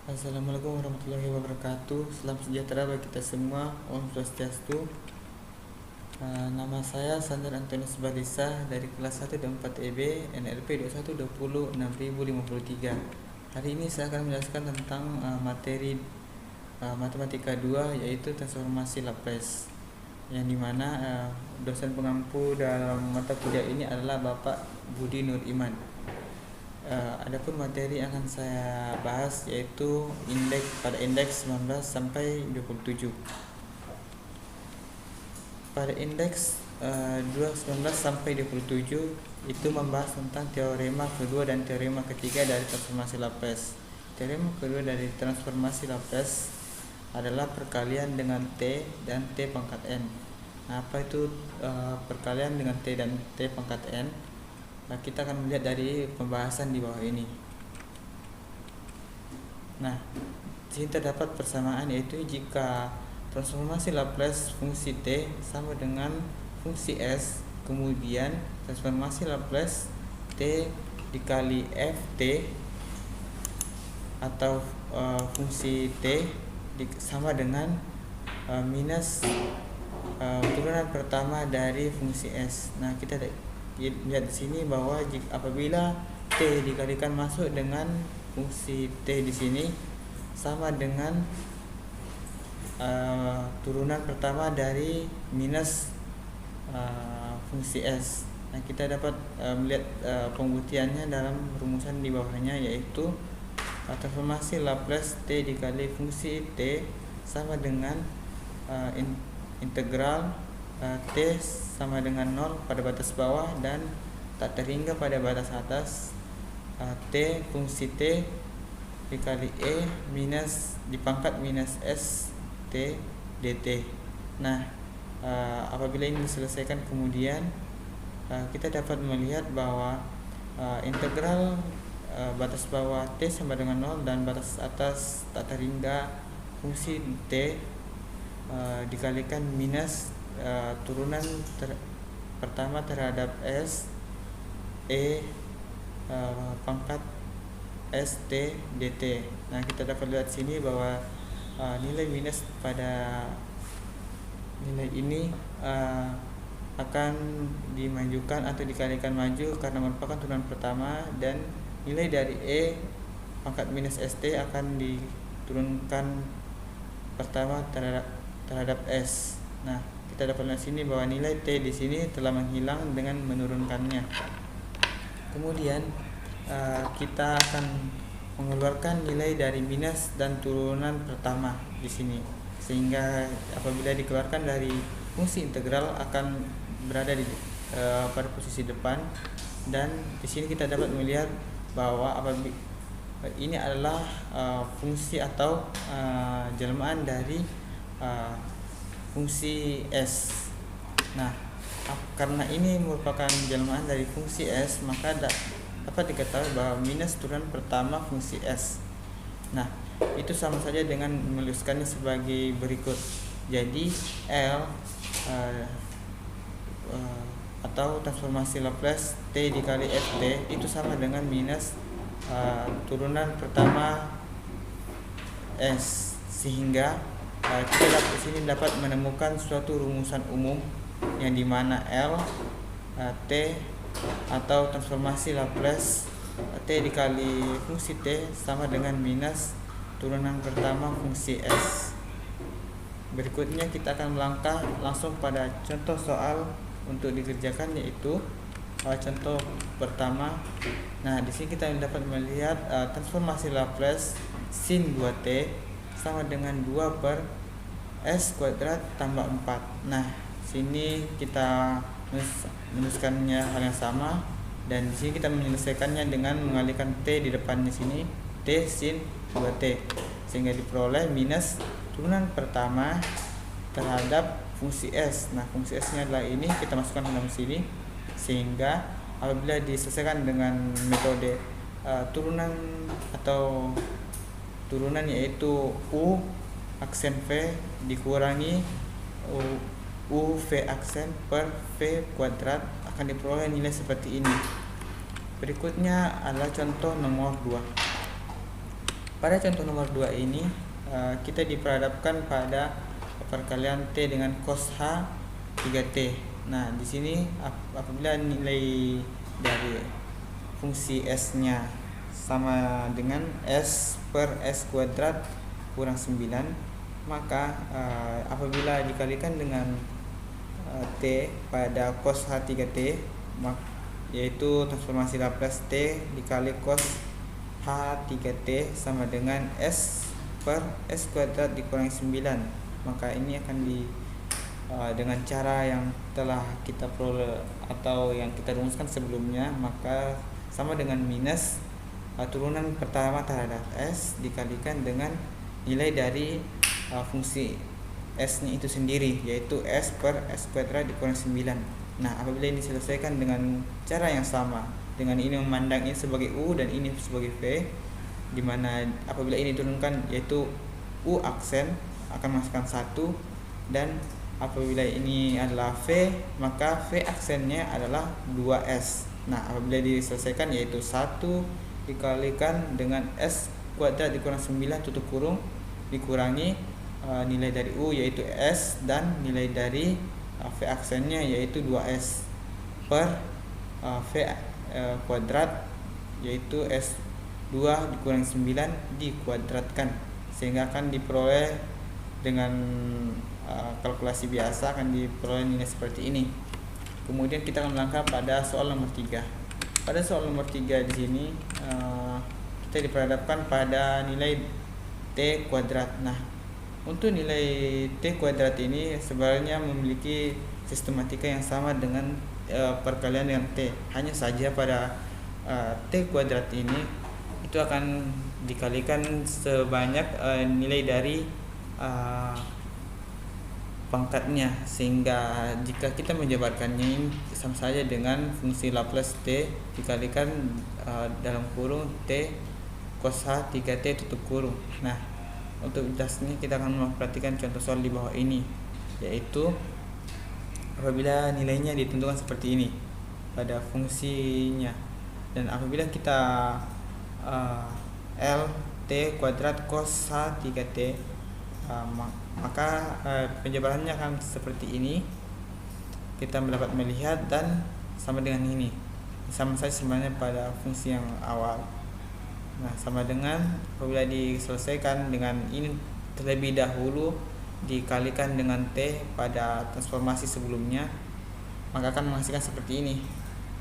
Assalamualaikum warahmatullahi wabarakatuh. Salam sejahtera bagi kita semua. Om Swastiastu. Nama saya Sandar Antonius Balisa dari kelas 1 dan 4 EB NLP 21206053. Hari ini saya akan menjelaskan tentang materi matematika 2, yaitu transformasi Laplace, yang dimana dosen pengampu dalam mata kuliah ini adalah Bapak Budi Nur Iman. Adapun materi yang akan saya bahas yaitu pada indeks 19 sampai 27. Pada indeks 19 sampai 27 itu membahas tentang teorema kedua dan teorema ketiga dari transformasi Laplace. Teorema kedua dari transformasi Laplace adalah perkalian dengan T dan T pangkat N. Nah, apa itu perkalian dengan T dan T pangkat N? Nah, kita akan melihat dari pembahasan di bawah ini. Nah, di sini terdapat persamaan, yaitu jika transformasi Laplace fungsi T sama dengan fungsi S, kemudian transformasi Laplace T dikali Ft atau fungsi T sama dengan minus turunan pertama dari fungsi S. Nah, kita lihat di sini bahwa apabila T dikalikan masuk dengan fungsi T di sini sama dengan turunan pertama dari minus fungsi S. Nah, kita dapat melihat pembuktiannya dalam rumusan di bawahnya, yaitu transformasi Laplace T dikali fungsi T sama dengan integral T sama dengan 0 pada batas bawah dan tak terhingga pada batas atas, T fungsi T dikali E minus dipangkat minus S T dt. Nah, apabila ini diselesaikan kemudian kita dapat melihat bahwa integral batas bawah T sama dengan 0 dan batas atas tak terhingga fungsi T dikalikan minus turunan pertama terhadap S E pangkat ST dt. Nah, kita dapat lihat sini bahwa nilai minus pada nilai ini akan dimajukan atau dikalikan maju karena merupakan turunan pertama, dan nilai dari E pangkat minus ST akan diturunkan pertama terhadap S. Nah, kita dapat lihat sini bahwa nilai T di sini telah menghilang dengan menurunkannya. Kemudian kita akan mengeluarkan nilai dari minus dan turunan pertama di sini, sehingga apabila dikeluarkan dari fungsi integral akan berada pada posisi depan. Dan di sini kita dapat melihat bahwa apabila ini adalah fungsi atau jelmaan dari fungsi S. Nah, karena ini merupakan jelmaan dari fungsi S, maka dapat diketahui bahwa minus turunan pertama fungsi S. Nah, itu sama saja dengan menuliskannya sebagai berikut. Jadi L atau transformasi Laplace T dikali Ft itu sama dengan minus turunan pertama S, sehingga kita di sini dapat menemukan suatu rumusan umum yang dimana L T atau transformasi Laplace T dikali fungsi T sama dengan minus turunan pertama fungsi S. Berikutnya kita akan melangkah langsung pada contoh soal untuk dikerjakan, yaitu contoh pertama. Nah, di sini kita dapat melihat transformasi Laplace sin 2t sama dengan 2 per S kuadrat tambah 4. Nah, sini kita menuliskannya hal yang sama, dan di sini kita menyelesaikannya dengan mengalihkan T di depan di sini, T sin 2t, sehingga diperoleh minus turunan pertama terhadap fungsi S. Nah, fungsi S nya adalah ini, kita masukkan dalam sini, sehingga apabila diselesaikan dengan metode turunan atau turunan, yaitu U aksen V dikurangi U V aksen per V kuadrat, akan diperoleh nilai seperti ini. Berikutnya adalah contoh nomor 2. Pada contoh nomor 2 ini kita diperhadapkan pada perkalian T dengan cos H 3T. Nah, di sini apabila nilai dari fungsi S-nya sama dengan S per S kuadrat kurang 9, maka apabila dikalikan dengan T pada cos H 3T, yaitu transformasi Laplace T dikali cos H 3T sama dengan S per S kuadrat dikurangi 9. Maka ini akan dengan cara yang telah kita peroleh atau yang kita rumuskan sebelumnya, maka sama dengan minus turunan pertama terhadap S dikalikan dengan nilai dari fungsi S-nya itu sendiri, yaitu S per S kuadrat dikurangi 9. Nah, apabila ini diselesaikan dengan cara yang sama, dengan ini memandang ini sebagai U dan ini sebagai V, dimana apabila ini diturunkan yaitu U aksen akan masukkan 1, dan apabila ini adalah V, maka V aksennya adalah 2S. Nah, apabila diselesaikan yaitu 1 dikalikan dengan S kuadrat dikurangi 9 tutup kurung dikurangi nilai dari U yaitu S dan nilai dari V aksennya yaitu 2S per V kuadrat yaitu S2 dikurangi 9 dikuadratkan, sehingga akan diperoleh dengan kalkulasi biasa akan diperoleh nilai seperti ini. Kemudian kita akan melangkah pada soal nomor 3. Pada soal nomor 3 di sini kita diperhadapkan pada nilai T kuadrat. Nah, untuk nilai T kuadrat ini sebenarnya memiliki sistematika yang sama dengan perkalian dengan T. Hanya saja pada T kuadrat ini itu akan dikalikan sebanyak nilai dari pangkatnya, sehingga jika kita menjabarkannya ini sama saja dengan fungsi Laplace T dikalikan dalam kurung T cos H 3T tutup kurung. Nah, untuk jelasnya kita akan memperhatikan contoh soal di bawah ini, yaitu apabila nilainya ditentukan seperti ini pada fungsinya, dan apabila kita L T kuadrat cos H 3T, maka penjabarannya akan seperti ini. Kita dapat melihat dan sama dengan ini, sama saja sebenarnya pada fungsi yang awal. Nah, sama dengan apabila diselesaikan dengan ini terlebih dahulu dikalikan dengan T pada transformasi sebelumnya, maka akan menghasilkan seperti ini,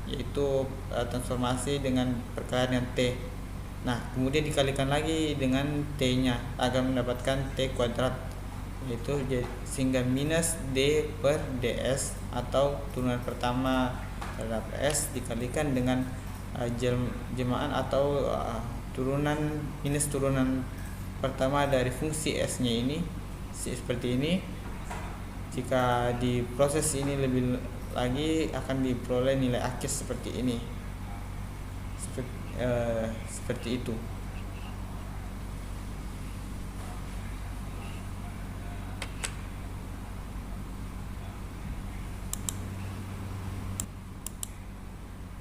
yaitu transformasi dengan perkalian dengan T. Nah, kemudian dikalikan lagi dengan T-nya agar mendapatkan T kuadrat, yaitu sehingga minus D per DS atau turunan pertama terhadap S dikalikan dengan jelmaan atau minus turunan pertama dari fungsi S-nya ini seperti ini. Jika diproses ini lebih lagi akan diperoleh nilai akhir seperti ini. Seperti itu.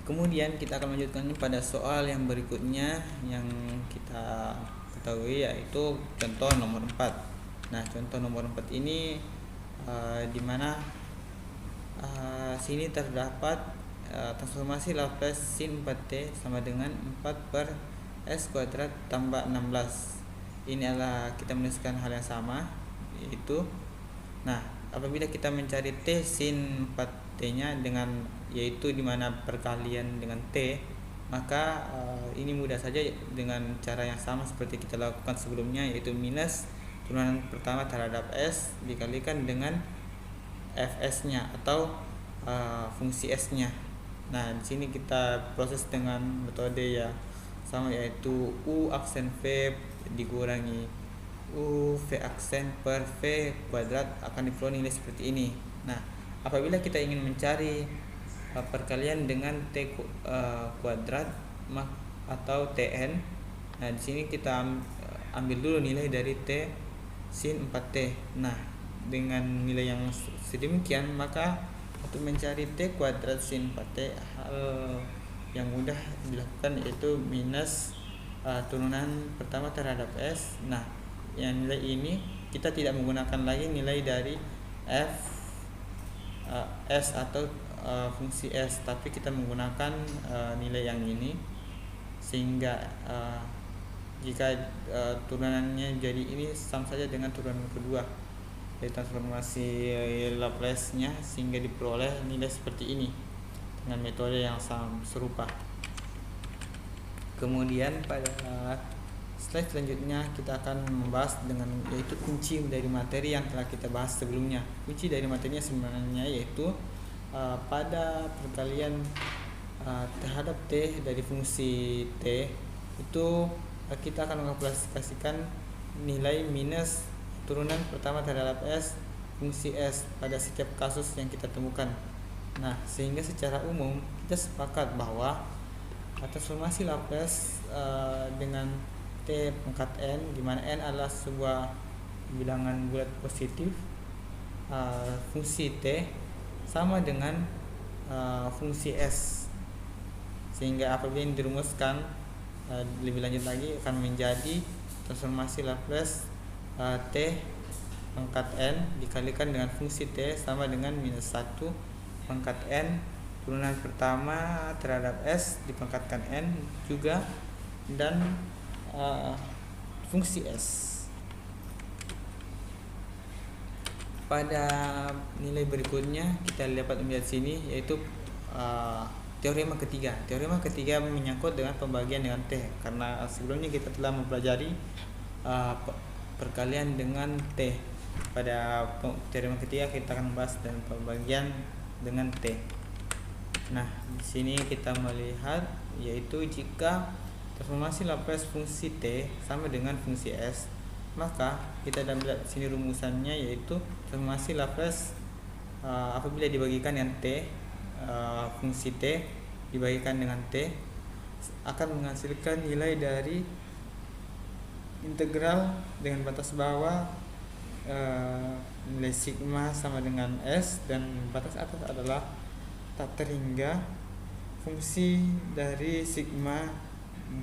Kemudian kita akan melanjutkan pada soal yang berikutnya yang kita ketahui, yaitu contoh nomor 4. Nah, contoh nomor 4 ini di mana sini terdapat transformasi Laplace sin 4T sama dengan 4 per S kuadrat tambah 16. Ini adalah kita menuliskan hal yang sama, yaitu apabila kita mencari T sin 4T-nya yaitu dimana perkalian dengan T, maka ini mudah saja dengan cara yang sama seperti kita lakukan sebelumnya, yaitu minus turunan pertama terhadap S dikalikan dengan Fs-nya atau fungsi S-nya. Nah, di sini kita proses dengan metode yang sama, yaitu U aksen V dikurangi U V aksen per V kuadrat akan diperoleh nilai seperti ini. Nah, apabila kita ingin mencari perkalian dengan T kuadrat atau Tn, nah di sini kita ambil dulu nilai dari T sin 4T. Nah, dengan nilai yang sedemikian, maka untuk mencari T kuadrat sin 4T hal yang mudah dilakukan yaitu minus turunan pertama terhadap S. Nah, yang nilai ini kita tidak menggunakan lagi nilai dari f S atau fungsi S, tapi kita menggunakan nilai yang ini, sehingga jika turunannya jadi ini sama saja dengan turunan kedua dari transformasi Laplace-nya, sehingga diperoleh nilai seperti ini dengan metode yang serupa. Kemudian pada slide selanjutnya kita akan membahas dengan yaitu kunci dari materi yang telah kita bahas sebelumnya. Kunci dari materinya sebenarnya yaitu pada perkalian terhadap T dari fungsi T itu kita akan mengaplikasikan nilai minus turunan pertama terhadap S fungsi S pada setiap kasus yang kita temukan. Nah, sehingga secara umum kita sepakat bahwa transformasi Laplace dengan T pangkat N, di mana N adalah sebuah bilangan bulat positif, fungsi T sama dengan fungsi S, sehingga apabila ini dirumuskan lebih lanjut lagi akan menjadi transformasi Laplace T pangkat N dikalikan dengan fungsi T sama dengan minus 1 pangkat N turunan pertama terhadap S dipangkatkan N juga dan fungsi S. Pada nilai berikutnya kita dapat melihat sini yaitu teorema ketiga. Teorema ketiga menyangkut dengan pembagian dengan T, karena sebelumnya kita telah mempelajari perkalian dengan T. Pada teorema ketiga kita akan membahas dengan pembagian dengan T. Nah, di sini kita melihat yaitu jika transformasi Laplace fungsi T sama dengan fungsi S, maka kita dapat di sini rumusannya yaitu transformasi Laplace apabila dibagikan dengan T, fungsi T dibagikan dengan T akan menghasilkan nilai dari integral dengan batas bawah nilai sigma sama dengan S, dan batas atas adalah tak terhingga fungsi dari sigma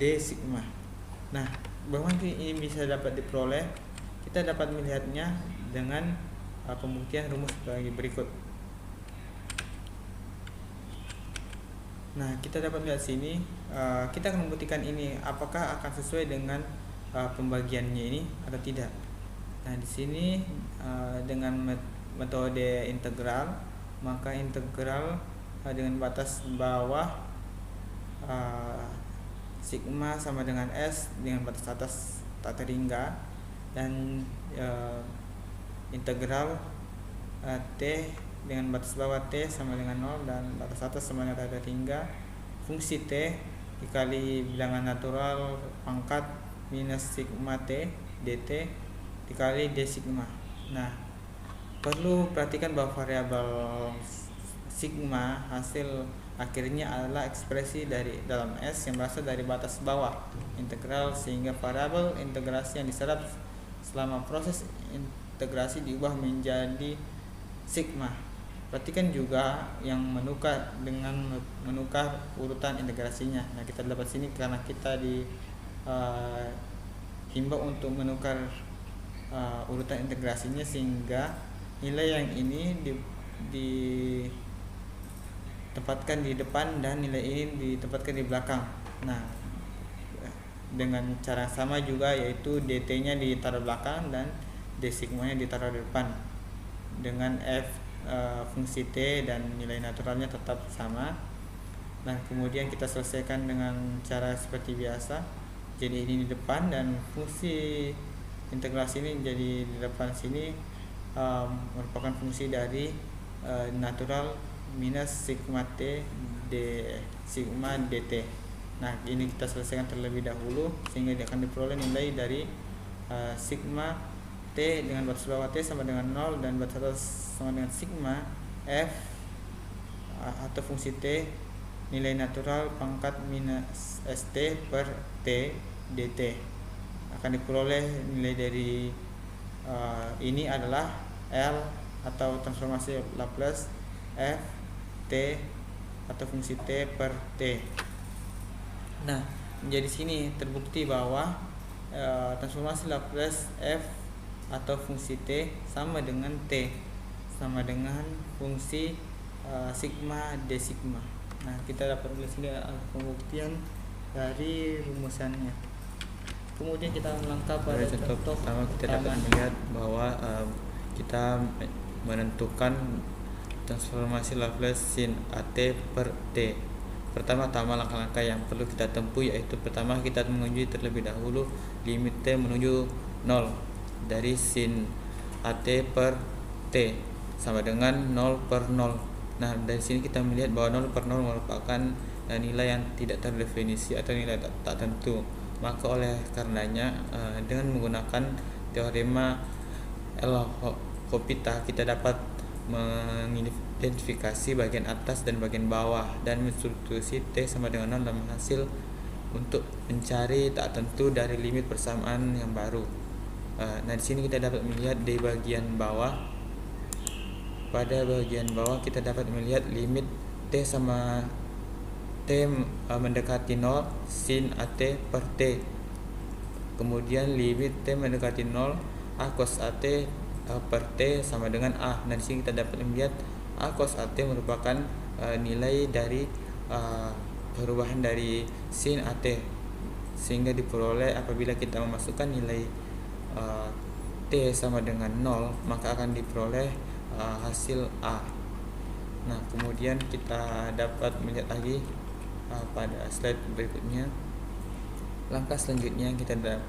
d sigma. Nah, bagaimana ini bisa dapat diperoleh? Kita dapat melihatnya dengan pembuktian rumus sebagai berikut. Nah, kita dapat melihat sini, kita akan membuktikan ini apakah akan sesuai dengan pembagiannya ini atau tidak. Nah, di sini dengan metode integral, maka integral dengan batas bawah sigma sama dengan S dengan batas atas tak terhingga, dan integral T dengan batas bawah T sama dengan 0 dan batas atas sama dengan tak terhingga fungsi T dikali bilangan natural pangkat minus sigma T dt dikali d sigma. Nah, perlu perhatikan bahwa variabel sigma hasil akhirnya adalah ekspresi dari dalam S yang berasal dari batas bawah integral, sehingga variabel integrasi yang diserap selama proses integrasi diubah menjadi sigma. Perhatikan juga yang menukar dengan menukar urutan integrasinya. Nah, kita dapat sini karena kita himbau untuk menukar urutan integrasinya, sehingga nilai yang ini ditempatkan di depan dan nilai ini ditempatkan di belakang. Nah, dengan cara sama juga yaitu dt-nya ditaruh belakang dan d sigma-nya ditaruh di depan dengan f fungsi t dan nilai naturalnya tetap sama. Nah, kemudian kita selesaikan dengan cara seperti biasa. Jadi ini di depan dan fungsi integrasi ini jadi di depan sini merupakan fungsi dari natural minus sigma t d sigma dt. Nah, ini kita selesaikan terlebih dahulu sehingga dia akan diperoleh nilai dari sigma t dengan batas bawah t sama dengan 0 dan batas atas sama dengan sigma f atau fungsi t nilai natural pangkat minus st per t dt. Akan diperoleh nilai dari ini adalah L atau transformasi Laplace f t atau fungsi t per t. Nah, Jadi sini terbukti bahwa transformasi Laplace f atau fungsi t sama dengan t sama dengan fungsi sigma d sigma. Nah, kita dapat melihat pembuktian dari rumusannya. Kemudian kita melangkah pada contoh pertama. Kita dapat melihat bahwa kita menentukan transformasi Laplace sin at per t. Pertama-tama langkah-langkah yang perlu kita tempuh yaitu pertama kita menguji terlebih dahulu limit t menuju 0 dari sin at per t sama dengan 0 per 0. Nah, dari sini kita melihat bahwa 0 per 0 merupakan nilai yang tidak terdefinisi atau nilai tak tentu. Maka oleh karenanya dengan menggunakan teorema L'Hopital kita dapat mengidentifikasi bagian atas dan bagian bawah dan mensubstitusi t sama dengan 0 dalam hasil untuk mencari tak tentu dari limit persamaan yang baru. Nah, di sini kita dapat melihat di bagian bawah. Pada bagian bawah kita dapat melihat limit t sama t mendekati 0 sin at per t. Kemudian limit t mendekati 0 a cos at per t sama dengan a. Nah, di sini kita dapat melihat a cos at merupakan nilai dari perubahan dari sin at, sehingga diperoleh apabila kita memasukkan nilai t sama dengan 0 maka akan diperoleh hasil A. Nah, kemudian kita dapat melihat lagi pada slide berikutnya. Langkah selanjutnya kita dapat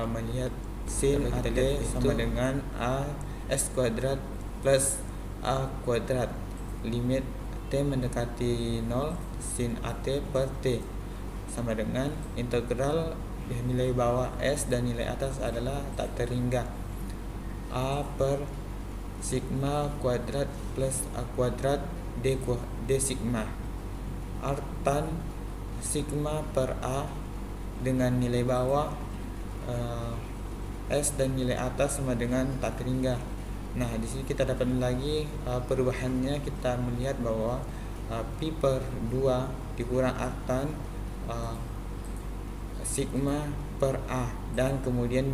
melihat sin at sama dengan a s kuadrat plus a kuadrat. Limit t mendekati 0 sin at per t sama dengan integral nilai bawah s dan nilai atas adalah tak terhingga a per sigma kuadrat plus a kuadrat d sigma. Artan sigma per a dengan nilai bawah s dan nilai atas sama dengan tak terhingga. Nah, di sini kita dapat lagi perubahannya. Kita melihat bahwa pi per 2 dikurang artan sigma per a dan kemudian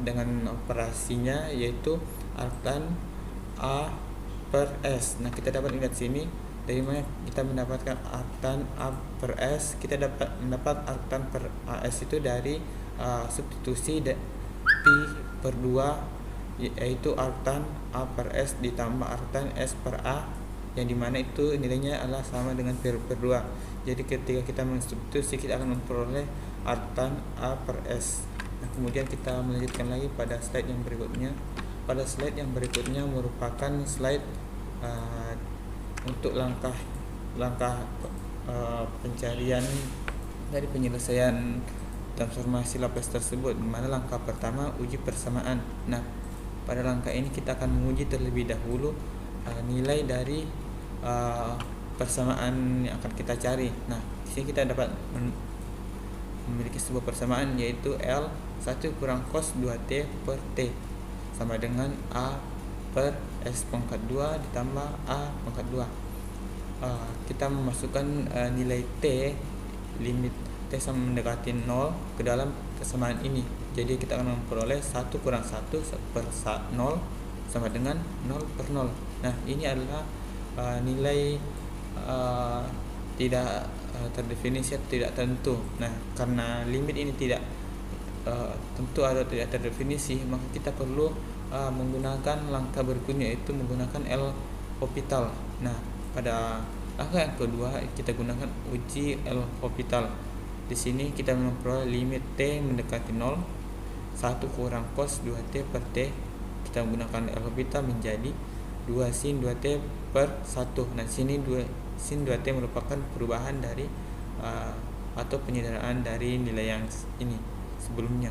dengan operasinya yaitu artan a per s. Nah, kita dapat lihat sini dari mana kita mendapatkan artan a per s. Kita dapat mendapat artan per as itu dari substitusi pi per 2 yaitu artan a per s ditambah artan s per a yang dimana itu nilainya adalah sama dengan pi per 2. Jadi ketika kita mensubstitusi kita akan memperoleh artan a per s. Nah, kemudian kita melanjutkan lagi pada slide yang berikutnya. Pada slide yang berikutnya merupakan slide untuk langkah pencarian dari penyelesaian transformasi Laplace tersebut, di mana langkah pertama uji persamaan. Nah, pada langkah ini kita akan menguji terlebih dahulu nilai dari persamaan yang akan kita cari. Nah, di sini kita dapat memiliki sebuah persamaan yaitu L1 kurang cos 2t per t sama dengan a per s pangkat 2 ditambah a pangkat 2. Kita memasukkan nilai t, limit t sama mendekati 0 ke dalam persamaan ini. Jadi kita akan memperoleh 1 kurang 1 per 0 sama dengan 0 per 0. Nah, ini adalah nilai tidak terdefinisi atau tidak tentu. Nah, karena limit ini tidak tentu atau tidak terdefinisi, maka kita perlu menggunakan langkah berikutnya yaitu menggunakan L'Hopital. Nah, pada langkah yang kedua kita gunakan uji L'Hopital. Di sini kita memperoleh limit t mendekati 0 1 kurang cos 2t per t. Kita menggunakan L'Hopital menjadi 2 sin 2t per 1. Nah, sini 2 sin 2t merupakan perubahan dari atau penyanderaan dari nilai yang ini sebelumnya,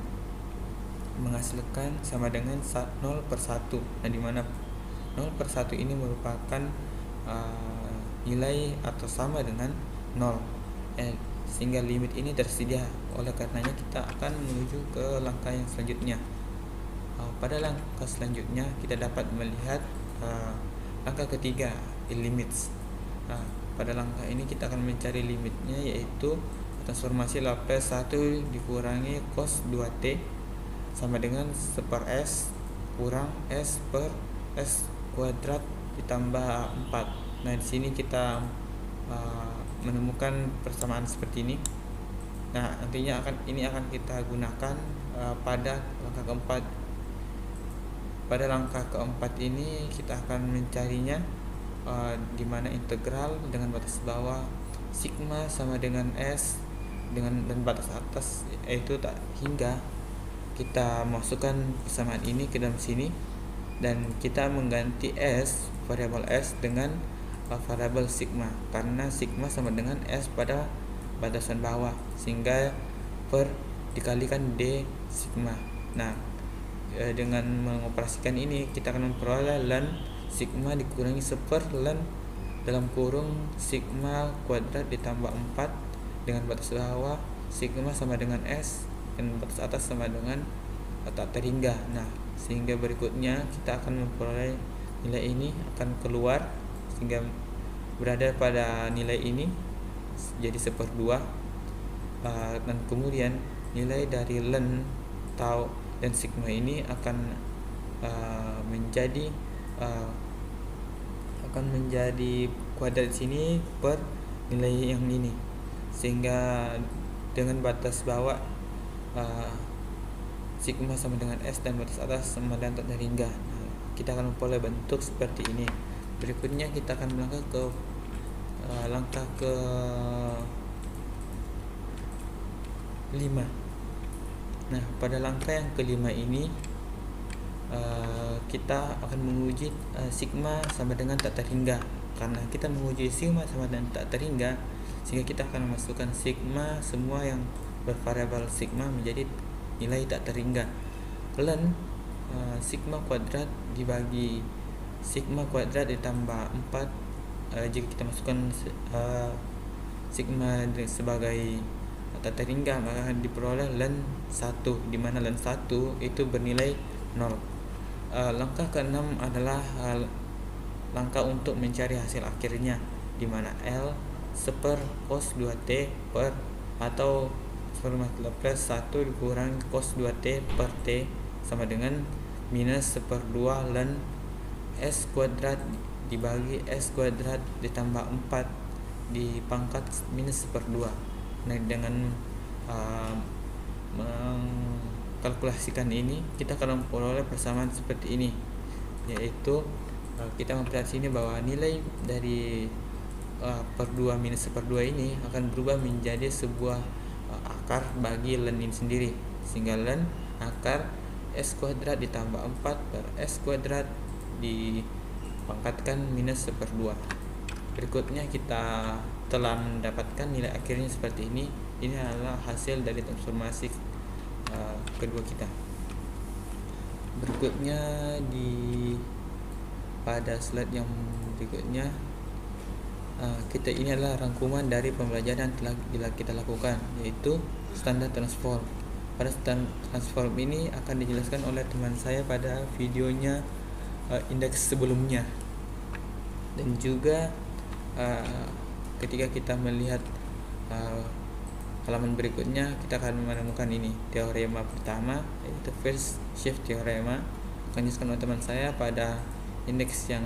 menghasilkan sama dengan 0 per 1. Nah, dimana 0 per 1 ini merupakan nilai atau sama dengan 0, sehingga limit ini tersedia. Oleh karenanya kita akan menuju ke langkah yang selanjutnya. Pada langkah selanjutnya kita dapat melihat langkah ketiga, limits. Pada langkah ini kita akan mencari limitnya yaitu transformasi Laplace 1 dikurangi cos 2t sama dengan 1 per S kurang S per S kuadrat ditambah 4. Nah, di sini kita menemukan persamaan seperti ini. Nah, nantinya ini akan kita gunakan pada langkah keempat. Pada langkah keempat ini kita akan mencarinya di mana integral dengan batas bawah sigma sama dengan S dan batas atas yaitu tak hingga. Kita masukkan persamaan ini ke dalam sini dan kita mengganti variabel S dengan variabel sigma, karena sigma sama dengan S pada batasan bawah, sehingga per dikalikan D sigma. Nah, dengan mengoperasikan ini kita akan memperoleh ln sigma dikurangi 1 per ln dalam kurung sigma kuadrat ditambah 4 dengan batas bawah sigma sama dengan S dan batas atas sama dengan tak terhingga. Nah, sehingga berikutnya kita akan memperoleh nilai ini akan keluar sehingga berada pada nilai ini jadi 1/2, dan kemudian nilai dari ln tau dan sigma ini akan menjadi kuadrat sini per nilai yang ini, sehingga dengan batas bawah sigma sama dengan S dan batas atas sama dengan tak terhingga. Nah, kita akan memperoleh bentuk seperti ini. Berikutnya kita akan melangkah ke langkah ke 5. Nah, pada langkah yang kelima ini kita akan menguji sigma sama dengan tak terhingga. Karena kita menguji sigma sama dengan tak terhingga, sehingga kita akan memasukkan sigma semua yang bervariabel sigma menjadi nilai tak terhingga. Ln sigma kuadrat dibagi sigma kuadrat ditambah 4, jika kita masukkan sigma sebagai tak terhingga maka akan diperoleh ln 1, di mana ln 1 itu bernilai 0. Langkah ke-6 adalah langkah untuk mencari hasil akhirnya, di mana L 1 per cos 2t per atau transformasi Laplace 1 dikurangi cos 2t per t sama dengan minus 1/2 ln S kuadrat dibagi S kuadrat ditambah 4 dipangkat minus 1/2. Nah, dengan mengkalkulasikan ini kita akan memperoleh persamaan seperti ini, yaitu kita memperhatikan sini bahwa nilai dari per 2 minus 1/2 ini akan berubah menjadi sebuah akar bagi ln ini sendiri, sehingga ln akar S kuadrat ditambah 4 per S kuadrat dipangkatkan minus 1/2. Berikutnya kita telah mendapatkan nilai akhirnya seperti ini. Ini adalah hasil dari transformasi kedua kita. Berikutnya pada slide yang berikutnya ini adalah rangkuman dari pembelajaran yang telah kita lakukan, yaitu standar transform. Pada standar transform ini akan dijelaskan oleh teman saya pada videonya indeks sebelumnya, dan juga ketika kita melihat halaman berikutnya kita akan menemukan ini teorema pertama, yaitu first shift theorem, akan dijelaskan oleh teman saya pada indeks yang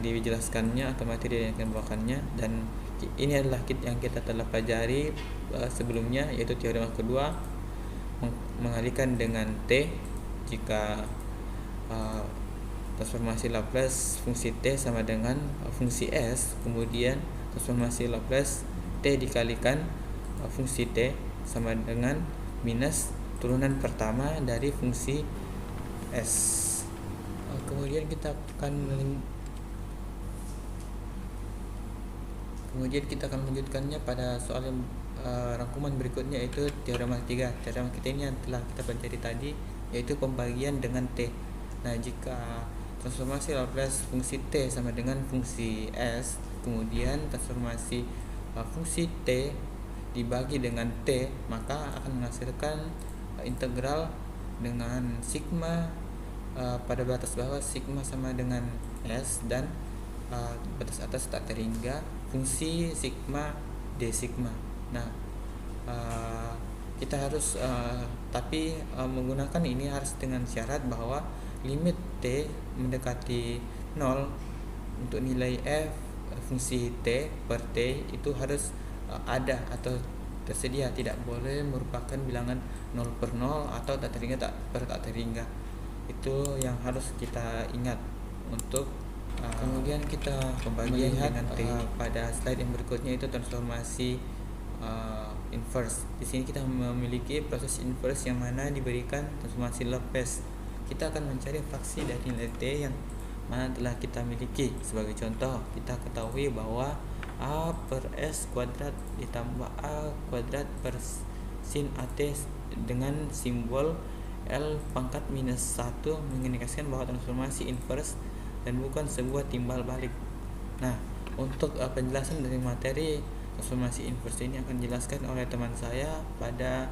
dijelaskannya atau materi yang dibawakannya. Dan ini adalah yang kita telah pelajari sebelumnya, yaitu teorema kedua mengalihkan dengan T jika transformasi Laplace fungsi T sama dengan fungsi S, kemudian transformasi Laplace T dikalikan fungsi T sama dengan minus turunan pertama dari fungsi S. Kemudian kita akan melanjutkannya pada soal yang rangkuman berikutnya, yaitu teorema ketiga. Teorema ketiga ini yang telah kita pelajari tadi, yaitu pembagian dengan T. Nah, jika transformasi Laplace fungsi T sama dengan fungsi S, kemudian transformasi fungsi T dibagi dengan T, maka akan menghasilkan integral dengan sigma pada batas bawah sigma sama dengan S dan batas atas tak terhingga fungsi sigma d sigma. Nah, kita harus menggunakan ini harus dengan syarat bahwa limit t mendekati 0 untuk nilai f fungsi t per t itu harus ada atau tersedia, tidak boleh merupakan bilangan 0 per 0 atau tak terhingga tak terhingga. Itu yang harus kita ingat untuk kemudian kita melihat pada slide yang berikutnya, itu transformasi inverse. Di sini kita memiliki proses inverse yang mana diberikan transformasi Lopez. Kita akan mencari fraksi dari nilai t yang mana telah kita miliki. Sebagai contoh, kita ketahui bahwa a per s kuadrat ditambah a kuadrat per sin at dengan simbol L pangkat minus 1 mengindikasikan bahwa transformasi inverse dan bukan sebuah timbal balik. Nah, untuk penjelasan dari materi transformasi inverse ini akan dijelaskan oleh teman saya pada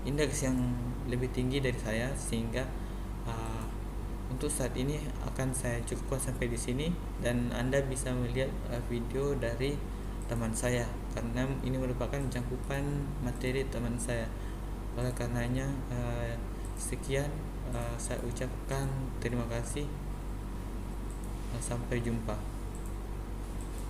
indeks yang lebih tinggi dari saya, sehingga untuk saat ini akan saya cukupkan sampai di sini, dan Anda bisa melihat video dari teman saya karena ini merupakan cangkupan materi teman saya. Oleh karenanya sekian, saya ucapkan terima kasih. Sampai jumpa.